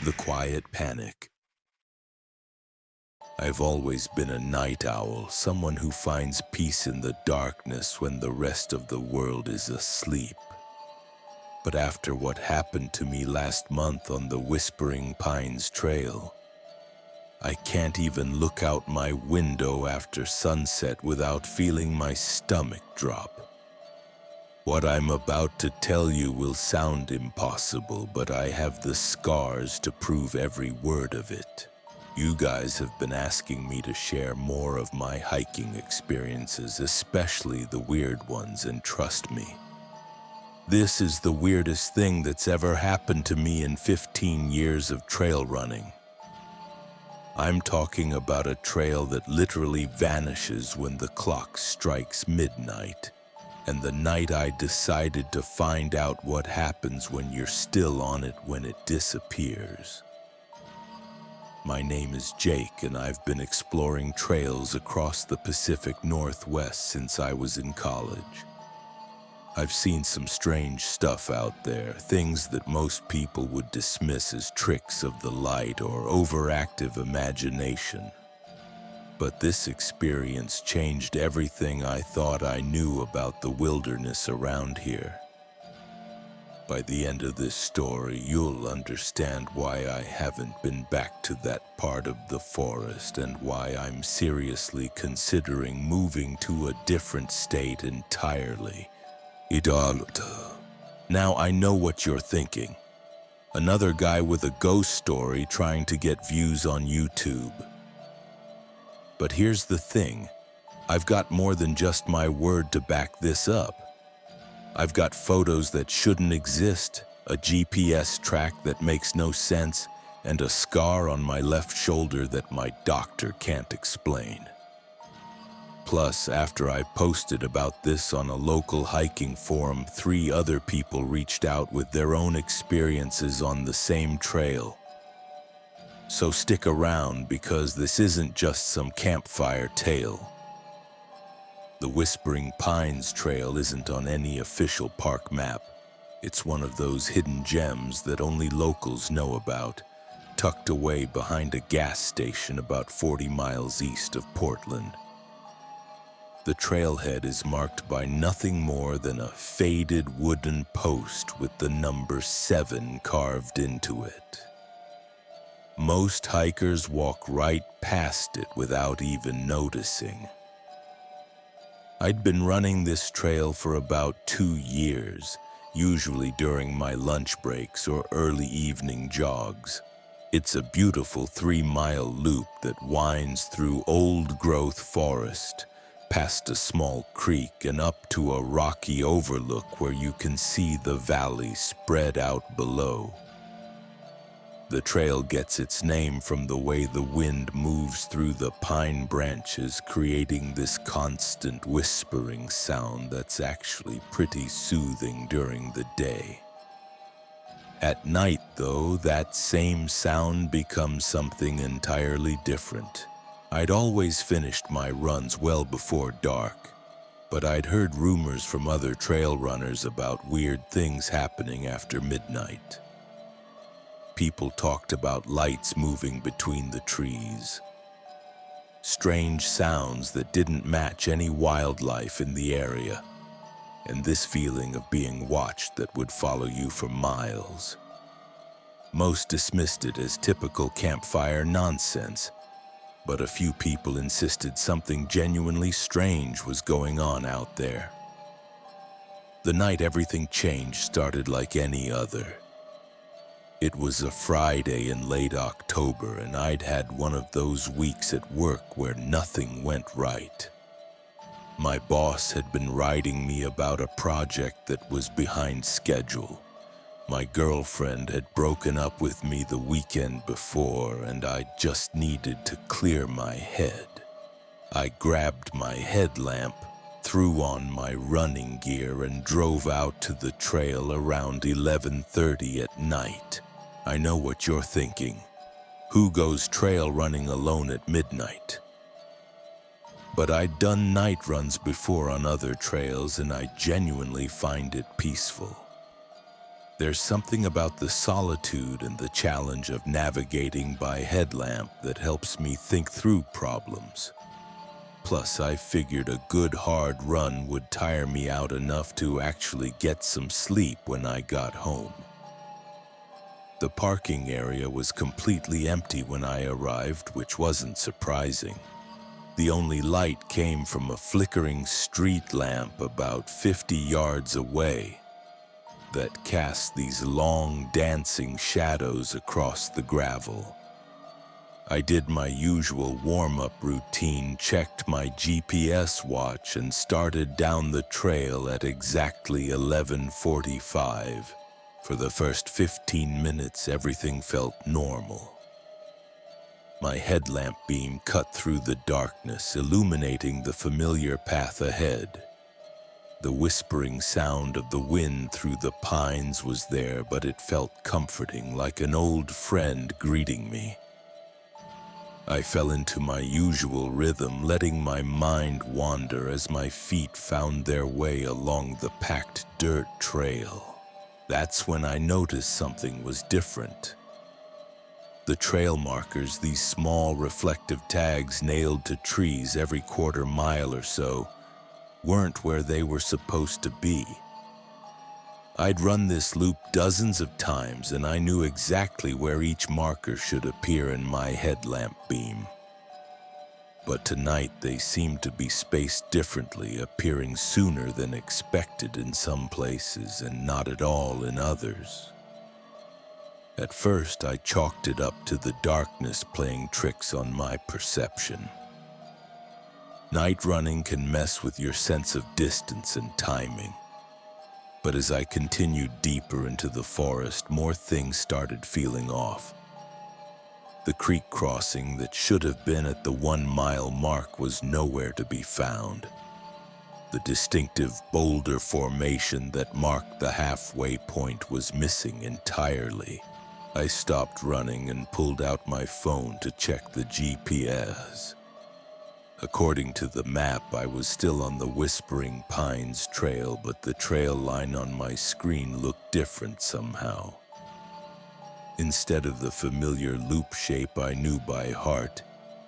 The quiet panic. I've always been a night owl, someone who finds peace in the darkness when the rest of the world is asleep. But after what happened to me last month on the Whispering Pines Trail, I can't even look out my window after sunset without feeling my stomach drop. What I'm about to tell you will sound impossible, but I have the scars to prove every word of it. You guys have been asking me to share more of my hiking experiences, especially the weird ones, and trust me, this is the weirdest thing that's ever happened to me in 15 years of trail running. I'm talking about a trail that literally vanishes when the clock strikes midnight, and the night I decided to find out what happens when you're still on it when it disappears. My name is Jake, and I've been exploring trails across the Pacific Northwest since I was in college. I've seen some strange stuff out there, things that most people would dismiss as tricks of the light or overactive imagination. But this experience changed everything I thought I knew about the wilderness around here. By the end of this story, you'll understand why I haven't been back to that part of the forest and why I'm seriously considering moving to a different state entirely. Now I know what you're thinking. Another guy with a ghost story trying to get views on YouTube. But here's the thing, I've got more than just my word to back this up. I've got photos that shouldn't exist, a GPS track that makes no sense, and a scar on my left shoulder that my doctor can't explain. Plus, after I posted about this on a local hiking forum, 3 other people reached out with their own experiences on the same trail. So stick around, because this isn't just some campfire tale. The Whispering Pines Trail isn't on any official park map. It's one of those hidden gems that only locals know about, tucked away behind a gas station about 40 miles east of Portland. The trailhead is marked by nothing more than a faded wooden post with the number 7 carved into it. Most hikers walk right past it without even noticing. I'd been running this trail for about 2 years, usually during my lunch breaks or early evening jogs. It's a beautiful 3-mile loop that winds through old-growth forest, past a small creek and up to a rocky overlook where you can see the valley spread out below. The trail gets its name from the way the wind moves through the pine branches, creating this constant whispering sound that's actually pretty soothing during the day. At night, though, that same sound becomes something entirely different. I'd always finished my runs well before dark, but I'd heard rumors from other trail runners about weird things happening after midnight. People talked about lights moving between the trees, strange sounds that didn't match any wildlife in the area, and this feeling of being watched that would follow you for miles. Most dismissed it as typical campfire nonsense, but a few people insisted something genuinely strange was going on out there. The night everything changed started like any other. It was a Friday in late October, and I'd had one of those weeks at work where nothing went right. My boss had been writing me about a project that was behind schedule. My girlfriend had broken up with me the weekend before, and I just needed to clear my head. I grabbed my headlamp, threw on my running gear, and drove out to the trail around 11:30 at night. I know what you're thinking. Who goes trail running alone at midnight? But I'd done night runs before on other trails, and I genuinely find it peaceful. There's something about the solitude and the challenge of navigating by headlamp that helps me think through problems. Plus, I figured a good hard run would tire me out enough to actually get some sleep when I got home. The parking area was completely empty when I arrived, which wasn't surprising. The only light came from a flickering street lamp about 50 yards away that cast these long, dancing shadows across the gravel. I did my usual warm-up routine, checked my GPS watch, and started down the trail at exactly 11:45. For the first 15 minutes, everything felt normal. My headlamp beam cut through the darkness, illuminating the familiar path ahead. The whispering sound of the wind through the pines was there, but it felt comforting, like an old friend greeting me. I fell into my usual rhythm, letting my mind wander as my feet found their way along the packed dirt trail. That's when I noticed something was different. The trail markers, these small reflective tags nailed to trees every quarter mile or so, weren't where they were supposed to be. I'd run this loop dozens of times, and I knew exactly where each marker should appear in my headlamp beam. But tonight they seemed to be spaced differently, appearing sooner than expected in some places and not at all in others. At first, I chalked it up to the darkness playing tricks on my perception. Night running can mess with your sense of distance and timing. But as I continued deeper into the forest, more things started feeling off. The creek crossing that should have been at the 1-mile mark was nowhere to be found. The distinctive boulder formation that marked the halfway point was missing entirely. I stopped running and pulled out my phone to check the GPS. According to the map, I was still on the Whispering Pines trail, but the trail line on my screen looked different somehow. Instead of the familiar loop shape I knew by heart,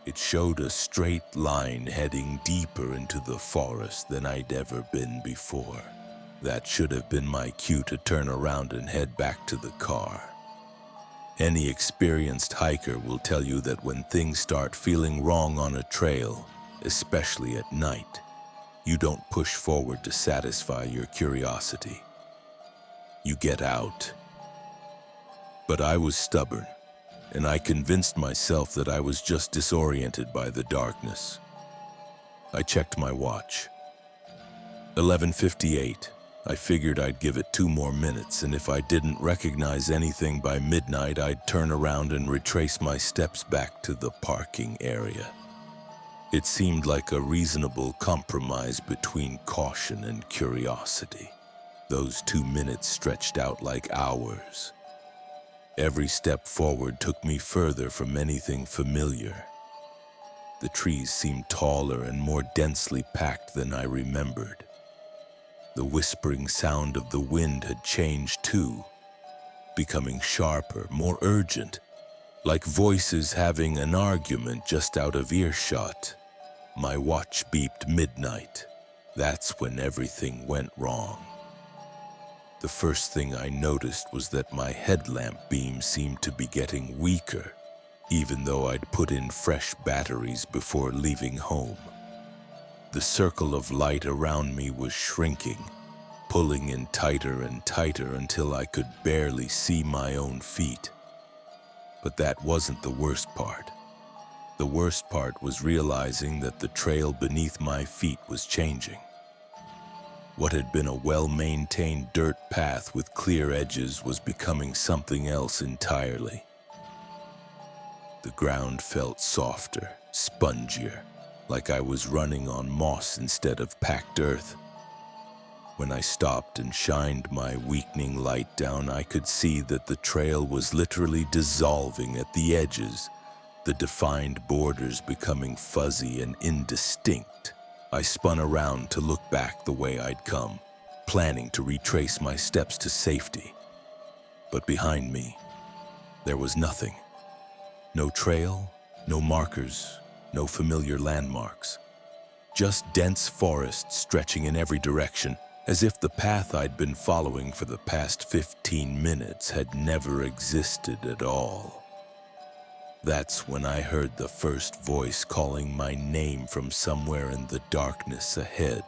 it showed a straight line heading deeper into the forest than I'd ever been before. That should have been my cue to turn around and head back to the car. Any experienced hiker will tell you that when things start feeling wrong on a trail, especially at night, you don't push forward to satisfy your curiosity. You get out. But I was stubborn, and I convinced myself that I was just disoriented by the darkness. I checked my watch. 11:58. I figured I'd give it 2 more minutes, and if I didn't recognize anything by midnight, I'd turn around and retrace my steps back to the parking area. It seemed like a reasonable compromise between caution and curiosity. Those 2 minutes stretched out like hours. Every step forward took me further from anything familiar. The trees seemed taller and more densely packed than I remembered. The whispering sound of the wind had changed too, becoming sharper, more urgent, like voices having an argument just out of earshot. My watch beeped midnight. That's when everything went wrong. The first thing I noticed was that my headlamp beam seemed to be getting weaker, even though I'd put in fresh batteries before leaving home. The circle of light around me was shrinking, pulling in tighter and tighter until I could barely see my own feet. But that wasn't the worst part. The worst part was realizing that the trail beneath my feet was changing. What had been a well-maintained dirt path with clear edges was becoming something else entirely. The ground felt softer, spongier, like I was running on moss instead of packed earth. When I stopped and shined my weakening light down, I could see that the trail was literally dissolving at the edges, the defined borders becoming fuzzy and indistinct. I spun around to look back the way I'd come, planning to retrace my steps to safety. But behind me, there was nothing. No trail, no markers, no familiar landmarks. Just dense forest stretching in every direction, as if the path I'd been following for the past 15 minutes had never existed at all. That's when I heard the first voice calling my name from somewhere in the darkness ahead.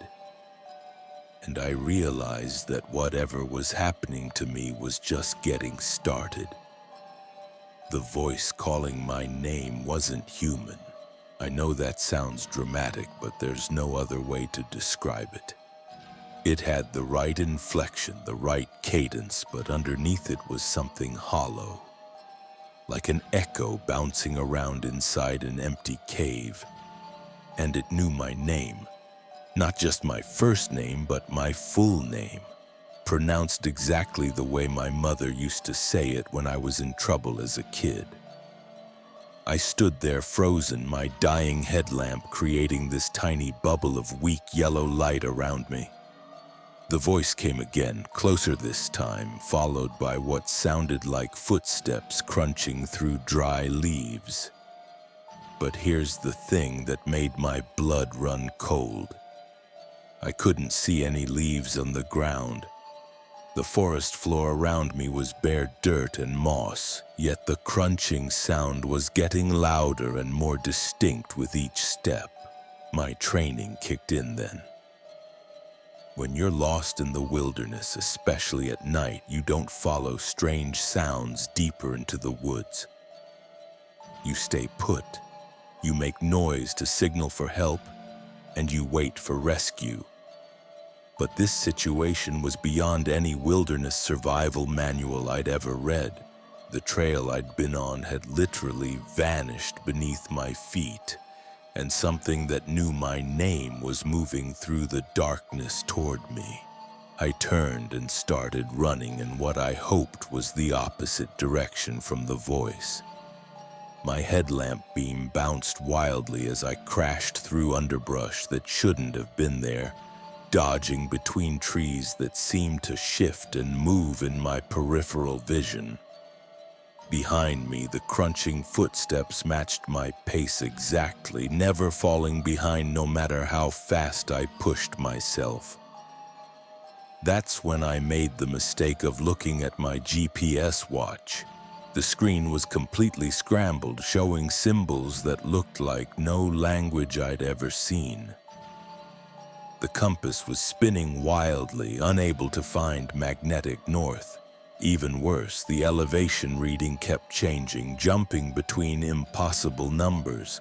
And I realized that whatever was happening to me was just getting started. The voice calling my name wasn't human. I know that sounds dramatic, but there's no other way to describe it. It had the right inflection, the right cadence, but underneath it was something hollow, like an echo bouncing around inside an empty cave. And it knew my name. Not just my first name, but my full name, pronounced exactly the way my mother used to say it when I was in trouble as a kid. I stood there frozen, my dying headlamp creating this tiny bubble of weak yellow light around me. The voice came again, closer this time, followed by what sounded like footsteps crunching through dry leaves. But here's the thing that made my blood run cold. I couldn't see any leaves on the ground. The forest floor around me was bare dirt and moss, yet the crunching sound was getting louder and more distinct with each step. My training kicked in then. When you're lost in the wilderness, especially at night, you don't follow strange sounds deeper into the woods. You stay put, you make noise to signal for help, and you wait for rescue. But this situation was beyond any wilderness survival manual I'd ever read. The trail I'd been on had literally vanished beneath my feet, and something that knew my name was moving through the darkness toward me. I turned and started running in what I hoped was the opposite direction from the voice. My headlamp beam bounced wildly as I crashed through underbrush that shouldn't have been there, dodging between trees that seemed to shift and move in my peripheral vision. Behind me, the crunching footsteps matched my pace exactly, never falling behind no matter how fast I pushed myself. That's when I made the mistake of looking at my GPS watch. The screen was completely scrambled, showing symbols that looked like no language I'd ever seen. The compass was spinning wildly, unable to find magnetic north. Even worse, the elevation reading kept changing, jumping between impossible numbers.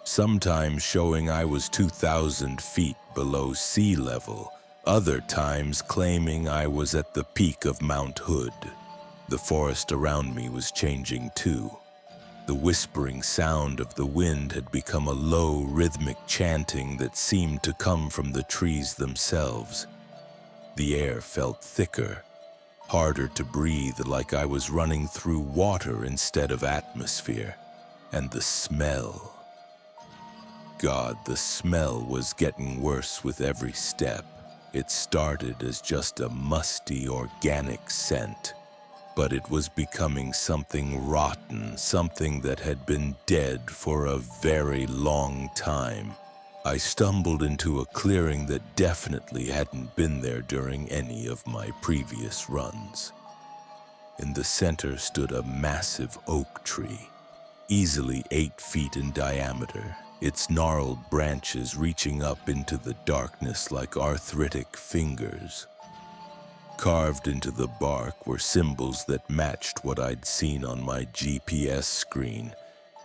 Sometimes showing I was 2,000 feet below sea level, other times claiming I was at the peak of Mount Hood. The forest around me was changing too. The whispering sound of the wind had become a low, rhythmic chanting that seemed to come from the trees themselves. The air felt thicker, harder to breathe, like I was running through water instead of atmosphere. And the smell. God, the smell was getting worse with every step. It started as just a musty, organic scent, but it was becoming something rotten, something that had been dead for a very long time. I stumbled into a clearing that definitely hadn't been there during any of my previous runs. In the center stood a massive oak tree, easily 8 feet in diameter, its gnarled branches reaching up into the darkness like arthritic fingers. Carved into the bark were symbols that matched what I'd seen on my GPS screen,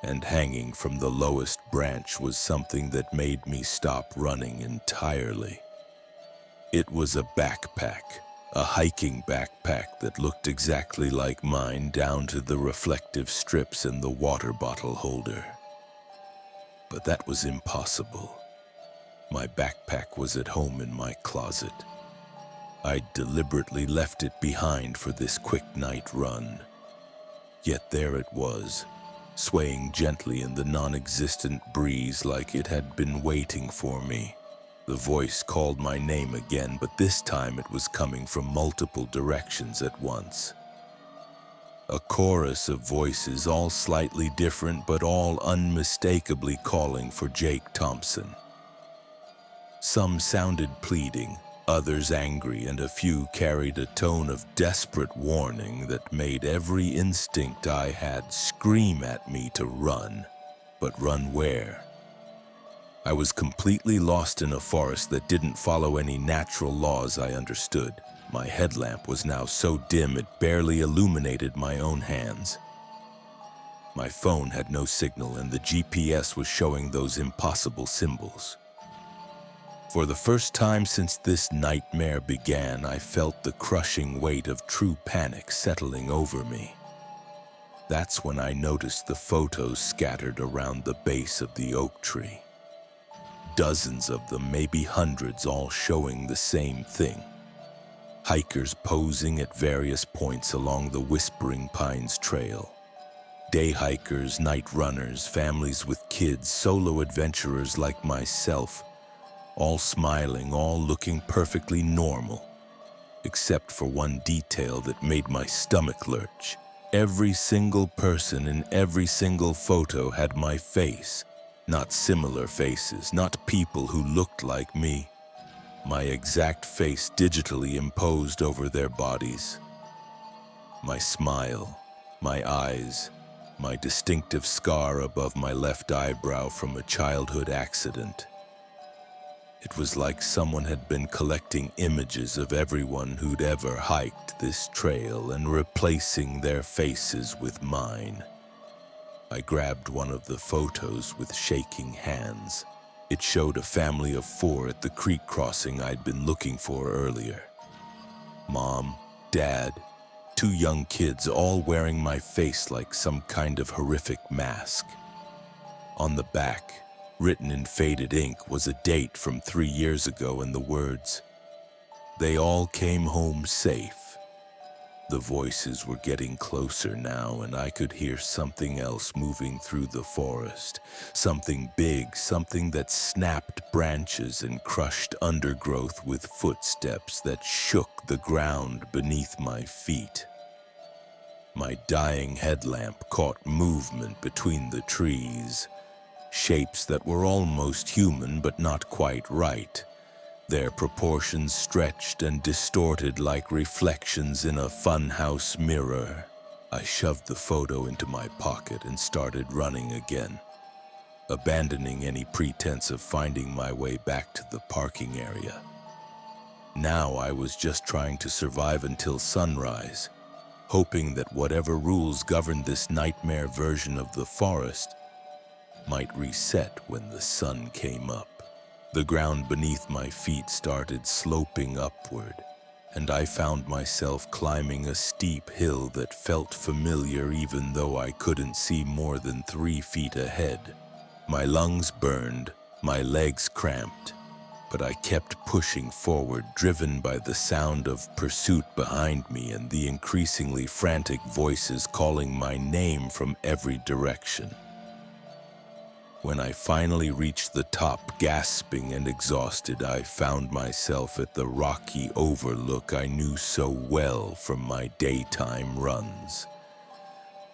and hanging from the lowest branch was something that made me stop running entirely. It was a backpack, a hiking backpack that looked exactly like mine down to the reflective strips in the water bottle holder. But that was impossible. My backpack was at home in my closet. I'd deliberately left it behind for this quick night run. Yet there it was, swaying gently in the non-existent breeze like it had been waiting for me. The voice called my name again, but this time it was coming from multiple directions at once. A chorus of voices, all slightly different but all unmistakably calling for Jake Thompson. Some sounded pleading, others angry, and a few carried a tone of desperate warning that made every instinct I had scream at me to run. But run where? I was completely lost in a forest that didn't follow any natural laws I understood. My headlamp was now so dim it barely illuminated my own hands. My phone had no signal and the GPS was showing those impossible symbols. For the first time since this nightmare began, I felt the crushing weight of true panic settling over me. That's when I noticed the photos scattered around the base of the oak tree. Dozens of them, maybe hundreds, all showing the same thing. Hikers posing at various points along the Whispering Pines Trail. Day hikers, night runners, families with kids, solo adventurers like myself, all smiling, all looking perfectly normal, except for one detail that made my stomach lurch. Every single person in every single photo had my face, not similar faces, not people who looked like me. My exact face digitally imposed over their bodies. My smile, my eyes, my distinctive scar above my left eyebrow from a childhood accident. It was like someone had been collecting images of everyone who'd ever hiked this trail and replacing their faces with mine. I grabbed one of the photos with shaking hands. It showed a family of 4 at the creek crossing I'd been looking for earlier. Mom, Dad, 2 young kids, all wearing my face like some kind of horrific mask. On the back, written in faded ink, was a date from 3 years ago and the words, "They all came home safe." The voices were getting closer now, and I could hear something else moving through the forest. Something big, something that snapped branches and crushed undergrowth with footsteps that shook the ground beneath my feet. My dying headlamp caught movement between the trees. Shapes that were almost human but not quite right. Their proportions stretched and distorted like reflections in a funhouse mirror. I shoved the photo into my pocket and started running again, abandoning any pretense of finding my way back to the parking area. Now I was just trying to survive until sunrise, hoping that whatever rules governed this nightmare version of the forest might reset when the sun came up. The ground beneath my feet started sloping upward, and I found myself climbing a steep hill that felt familiar even though I couldn't see more than 3 feet ahead. My lungs burned, my legs cramped, but I kept pushing forward, driven by the sound of pursuit behind me and the increasingly frantic voices calling my name from every direction. When I finally reached the top, gasping and exhausted, I found myself at the rocky overlook I knew so well from my daytime runs.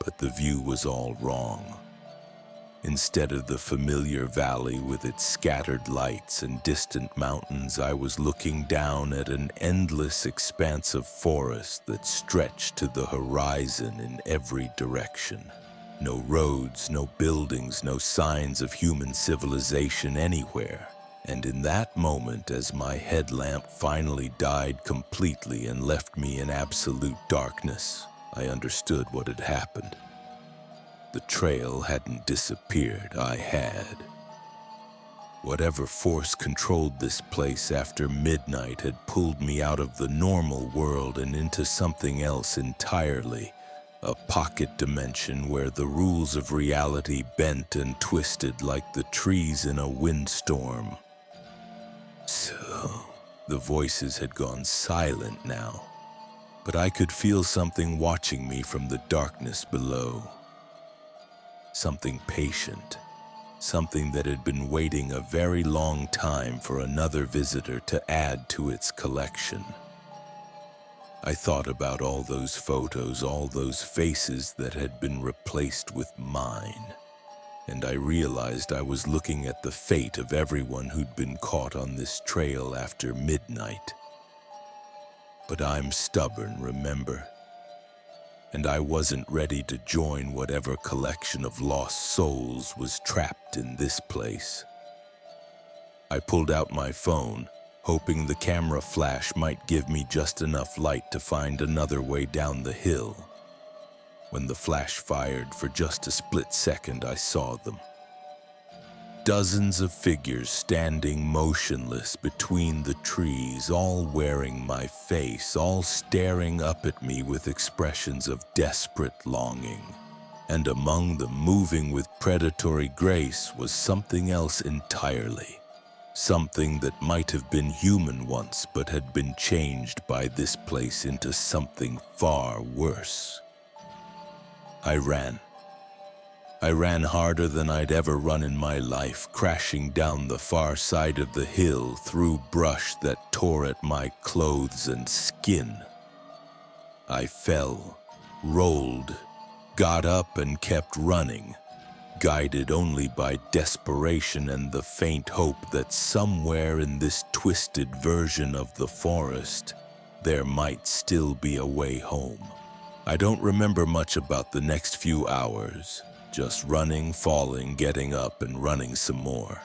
But the view was all wrong. Instead of the familiar valley with its scattered lights and distant mountains, I was looking down at an endless expanse of forest that stretched to the horizon in every direction. No roads, no buildings, no signs of human civilization anywhere. And in that moment, as my headlamp finally died completely and left me in absolute darkness, I understood what had happened. The trail hadn't disappeared, I had. Whatever force controlled this place after midnight had pulled me out of the normal world and into something else entirely. A pocket dimension where the rules of reality bent and twisted like the trees in a windstorm. So, the voices had gone silent now, but I could feel something watching me from the darkness below. Something patient, something that had been waiting a very long time for another visitor to add to its collection. I thought about all those photos, all those faces that had been replaced with mine, and I realized I was looking at the fate of everyone who'd been caught on this trail after midnight. But I'm stubborn, remember? And I wasn't ready to join whatever collection of lost souls was trapped in this place. I pulled out my phone, hoping the camera flash might give me just enough light to find another way down the hill. When the flash fired for just a split second, I saw them. Dozens of figures standing motionless between the trees, all wearing my face, all staring up at me with expressions of desperate longing. And among them, moving with predatory grace, was something else entirely. Something that might have been human once, but had been changed by this place into something far worse. I ran. I ran harder than I'd ever run in my life, crashing down the far side of the hill through brush that tore at my clothes and skin. I fell, rolled, got up and kept running, guided only by desperation and the faint hope that somewhere in this twisted version of the forest, there might still be a way home. I don't remember much about the next few hours. Just running, falling, getting up, and running some more.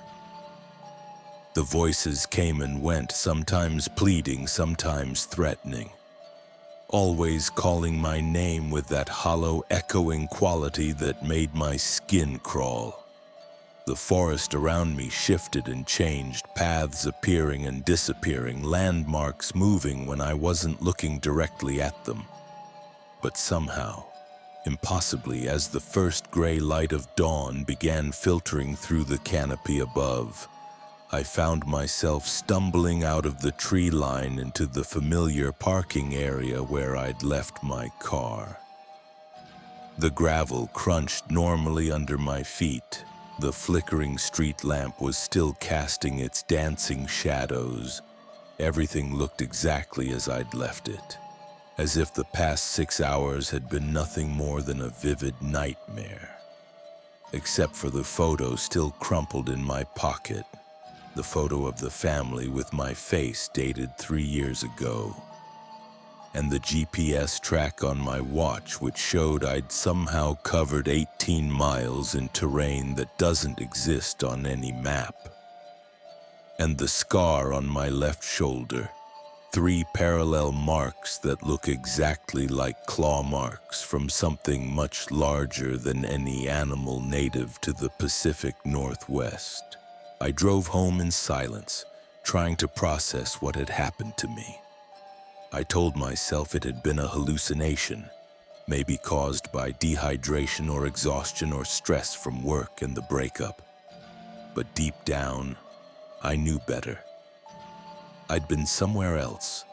The voices came and went, sometimes pleading, sometimes threatening. Always calling my name with that hollow, echoing quality that made my skin crawl. The forest around me shifted and changed, paths appearing and disappearing, landmarks moving when I wasn't looking directly at them. But somehow, impossibly, as the first gray light of dawn began filtering through the canopy above, I found myself stumbling out of the tree line into the familiar parking area where I'd left my car. The gravel crunched normally under my feet. The flickering street lamp was still casting its dancing shadows. Everything looked exactly as I'd left it, as if the past 6 hours had been nothing more than a vivid nightmare. Except for the photo still crumpled in my pocket, the photo of the family with my face dated 3 years ago, and the GPS track on my watch which showed I'd somehow covered 18 miles in terrain that doesn't exist on any map. And the scar on my left shoulder, 3 parallel marks that look exactly like claw marks from something much larger than any animal native to the Pacific Northwest. I drove home in silence, trying to process what had happened to me. I told myself it had been a hallucination, maybe caused by dehydration or exhaustion or stress from work and the breakup. But deep down, I knew better. I'd been somewhere else,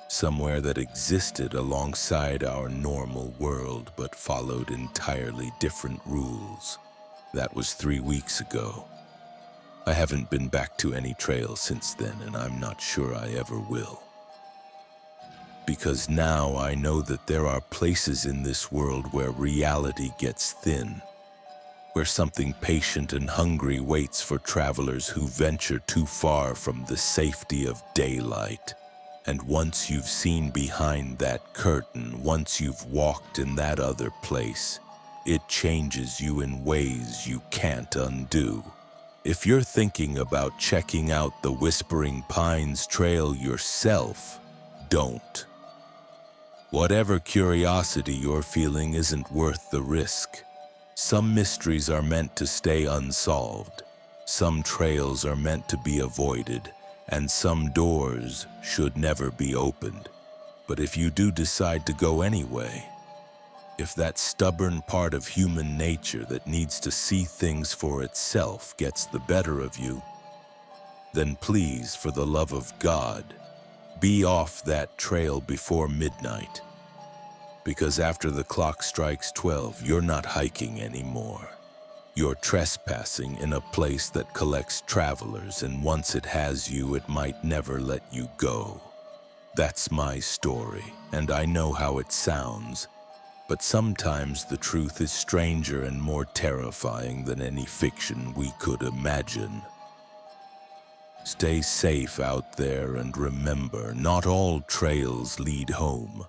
somewhere that existed alongside our normal world but followed entirely different rules. That was 3 weeks ago. I haven't been back to any trail since then, and I'm not sure I ever will. Because now I know that there are places in this world where reality gets thin, where something patient and hungry waits for travelers who venture too far from the safety of daylight. And once you've seen behind that curtain, once you've walked in that other place, it changes you in ways you can't undo. If you're thinking about checking out the Whispering Pines Trail yourself, don't. Whatever curiosity you're feeling isn't worth the risk. Some mysteries are meant to stay unsolved, some trails are meant to be avoided, and some doors should never be opened. But if you do decide to go anyway, if that stubborn part of human nature that needs to see things for itself gets the better of you, then please, for the love of God, be off that trail before midnight. Because after the clock strikes 12, you're not hiking anymore. You're trespassing in a place that collects travelers, and once it has you, it might never let you go. That's my story, and I know how it sounds. But sometimes the truth is stranger and more terrifying than any fiction we could imagine. Stay safe out there and remember, not all trails lead home.